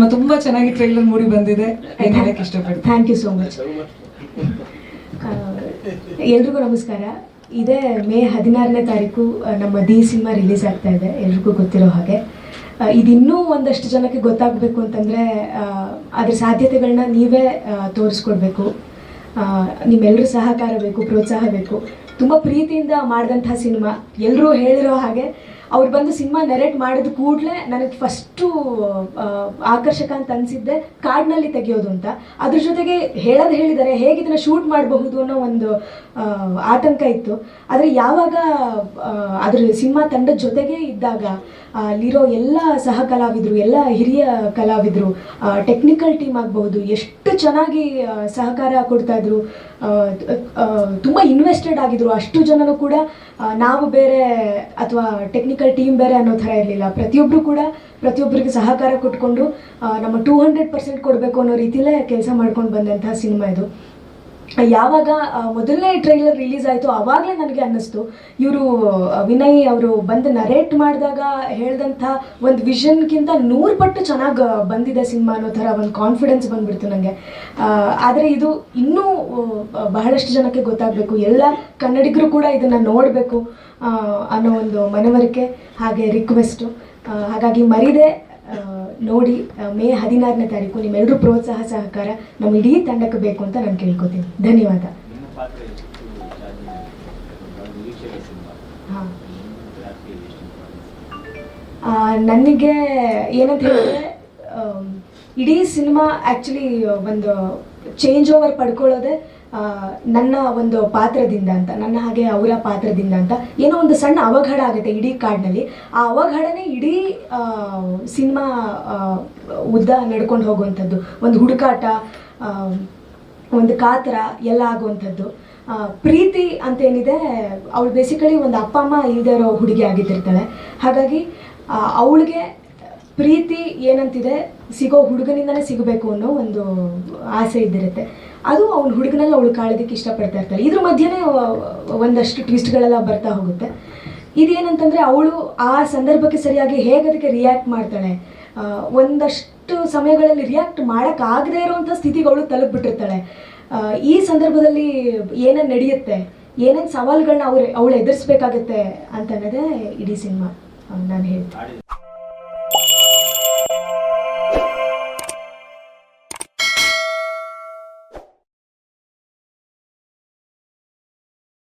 Cinema ತುಂಬಾ ಚೆನ್ನಾಗಿ trailer ಮೂಡಿ ಬಂದಿದೆ. ಏನ್ ಹೇಳಕ್ ಇಷ್ಟಪಡ್ತೀನಿ? Thank you so much. ಎಲ್ರಿಗೂ ನಮಸ್ಕಾರ. ಇದೇ ಮೇ 16ನೇ ತಾರೀಕು ನಮ್ಮ ದಿ ಸಿನಿಮಾ ರಿಲೀಸ್ ಆಗ್ತಾ ಇದೆ, ಎಲ್ರಿಗೂ ಗೊತ್ತಿರೋ ಹಾಗೆ. ಇದಿನ್ನೂ ಒಂದಷ್ಟು ಜನಕ್ಕೆ ಗೊತ್ತಾಗಬೇಕು ಅಂತಂದರೆ ಅದ್ರ ಸಾಧ್ಯತೆಗಳನ್ನ ನೀವೇ ತೋರಿಸ್ಕೊಡ್ಬೇಕು. ನಿಮ್ಮೆಲ್ಲರೂ ಸಹಕಾರ ಬೇಕು, ಪ್ರೋತ್ಸಾಹ ಬೇಕು. ತುಂಬ ಪ್ರೀತಿಯಿಂದ ಮಾಡಿದಂಥ ಸಿನಿಮಾ. ಎಲ್ಲರೂ ಹೇಳಿರೋ ಹಾಗೆ ಅವ್ರು ಬಂದು ಸಿನಿಮಾ ನೆರೇಟ್ ಮಾಡಿದ ಕೂಡಲೇ ನನಗೆ ಫಸ್ಟು ಆಕರ್ಷಕ ಅಂತ ಅನಿಸಿದ್ದೆ ಕಾಡಿನಲ್ಲಿ ತೆಗೆಯೋದು ಅಂತ. ಅದ್ರ ಜೊತೆಗೆ ಹೇಳಿದ್ದಾರೆ ಹೇಗೆ ಇದನ್ನು ಶೂಟ್ ಮಾಡಬಹುದು ಅನ್ನೋ ಒಂದು ಆತಂಕ ಇತ್ತು. ಆದರೆ ಯಾವಾಗ ಅದ್ರ ಸಿನಿಮಾ ತಂಡದ ಜೊತೆಗೆ ಇದ್ದಾಗ ಅಲ್ಲಿರೋ ಎಲ್ಲ ಸಹ ಕಲಾವಿದರು, ಎಲ್ಲ ಹಿರಿಯ ಕಲಾವಿದರು, ಟೆಕ್ನಿಕಲ್ ಟೀಮ್ ಆಗಬಹುದು, ಎಷ್ಟು ಚೆನ್ನಾಗಿ ಸಹಕಾರ ಕೊಡ್ತಾಯಿದ್ರು. ತುಂಬ ಇನ್ವೆಸ್ಟೆಡ್ ಆಗಿದ್ರು. ಅಷ್ಟು ಜನರು ಕೂಡ ನಾವು ಬೇರೆ ಅಥವಾ ಟೆಕ್ನಿಕಲ್ ಟೀಮ್ ಬೇರೆ ಅನ್ನೋ ಥರ ಇರಲಿಲ್ಲ. ಪ್ರತಿಯೊಬ್ಬರಿಗೆ ಸಹಕಾರ ಕೊಟ್ಕೊಂಡು ನಮ್ಮ 200% ಕೊಡಬೇಕು ಅನ್ನೋ ರೀತಿಯಲ್ಲೇ ಕೆಲಸ ಮಾಡ್ಕೊಂಡು ಬಂದಂತಹ ಸಿನಿಮಾ ಇದು. ಯಾವಾಗ ಮೊದಲನೇ ಟ್ರೈಲರ್ ರಿಲೀಸ್ ಆಯಿತು ಆವಾಗಲೇ ನನಗೆ ಅನ್ನಿಸ್ತು ಇವರು ವಿನಯ್ ಅವರು ಬಂದು ನರೇಟ್ ಮಾಡಿದಾಗ ಹೇಳಿದಂಥ ಒಂದು ವಿಷನ್ಗಿಂತ 100 ಪಟ್ಟು ಚೆನ್ನಾಗಿ ಬಂದಿದೆ ಸಿನಿಮಾ ಅನ್ನೋ ಥರ ಒಂದು ಕಾನ್ಫಿಡೆನ್ಸ್ ಬಂದುಬಿಡ್ತು ನನಗೆ. ಆದರೆ ಇದು ಇನ್ನೂ ಬಹಳಷ್ಟು ಜನಕ್ಕೆ ಗೊತ್ತಾಗಬೇಕು, ಎಲ್ಲ ಕನ್ನಡಿಗರು ಕೂಡ ಇದನ್ನು ನೋಡಬೇಕು ಅನ್ನೋ ಒಂದು ಮನವರಿಕೆ ಹಾಗೆ ರಿಕ್ವೆಸ್ಟು. ಹಾಗಾಗಿ ಮರಿದೆ ನೋಡಿ. ಮೇ 16ನೇ ತಾರೀಕು ನಿಮ್ಮೆಲ್ಲರೂ ಪ್ರೋತ್ಸಾಹ ಸಹಕಾರ ನಮ್ಮ ಇಡೀ ತಂಡಕ್ಕೆ ಬೇಕು ಅಂತ ನಾನು ಕೇಳ್ಕೊತೀನಿ. ಧನ್ಯವಾದ. ನನಗೆ ಏನಂತ ಹೇಳಿದ್ರೆ ಇಡೀ ಸಿನಿಮಾ ಆ್ಯಕ್ಚುಲಿ ಒಂದು ಚೇಂಜ್ ಓವರ್ ಪಡ್ಕೊಳ್ಳೋದೆ ನನ್ನ ಒಂದು ಪಾತ್ರದಿಂದ ಅಂತ, ನನ್ನ ಹಾಗೆ ಅವರ ಪಾತ್ರದಿಂದ ಅಂತ. ಏನೋ ಒಂದು ಸಣ್ಣ ಅವಘಡ ಆಗುತ್ತೆ ಇಡೀ ಕಾಡಿನಲ್ಲಿ. ಆ ಅವಘಡನೇ ಇಡೀ ಸಿನಿಮಾ ಉದ್ದ ನಡ್ಕೊಂಡು ಹೋಗುವಂಥದ್ದು, ಒಂದು ಹುಡುಕಾಟ, ಒಂದು ಕಾತರ ಎಲ್ಲ ಆಗುವಂಥದ್ದು. ಪ್ರೀತಿ ಅಂತೇನಿದೆ, ಅವಳು ಬೇಸಿಕಲಿ ಒಂದು ಅಪ್ಪ ಅಮ್ಮ ಇಲ್ಲದೆ ಇರೋ ಹುಡುಗಿ ಆಗಿದ್ದಿರ್ತಾಳೆ. ಹಾಗಾಗಿ ಅವಳಿಗೆ ಪ್ರೀತಿ ಏನಂತಿದೆ, ಸಿಗೋ ಹುಡುಗನಿಂದನೇ ಸಿಗಬೇಕು ಅನ್ನೋ ಒಂದು ಆಸೆ ಇದ್ದಿರುತ್ತೆ. ಅದು ಅವ್ನ ಹುಡುಗನೆಲ್ಲ ಅವಳು ಕಾಳೋದಕ್ಕೆ ಇಷ್ಟಪಡ್ತಾ ಇರ್ತಾಳೆ. ಇದ್ರ ಮಧ್ಯೆನೇ ಒಂದಷ್ಟು ಟ್ವಿಸ್ಟ್ಗಳೆಲ್ಲ ಬರ್ತಾ ಹೋಗುತ್ತೆ. ಇದೇನಂತಂದರೆ ಅವಳು ಆ ಸಂದರ್ಭಕ್ಕೆ ಸರಿಯಾಗಿ ಹೇಗೆ ಅದಕ್ಕೆ ರಿಯಾಕ್ಟ್ ಮಾಡ್ತಾಳೆ, ಒಂದಷ್ಟು ಸಮಯಗಳಲ್ಲಿ ರಿಯಾಕ್ಟ್ ಮಾಡೋಕ್ಕಾಗದೇ ಇರೋವಂಥ ಸ್ಥಿತಿಗೆ ಅವಳು ತಲುಪಿಬಿಟ್ಟಿರ್ತಾಳೆ. ಈ ಸಂದರ್ಭದಲ್ಲಿ ಏನೇನು ನಡೆಯುತ್ತೆ, ಏನೇನು ಸವಾಲುಗಳನ್ನ ಅವಳು ಎದುರಿಸ್ಬೇಕಾಗತ್ತೆ ಅಂತ ಅನ್ನೋದೇ ಇಡೀ ಸಿನಿಮಾ ನಾನು ಹೇಳ್ತೀನಿ.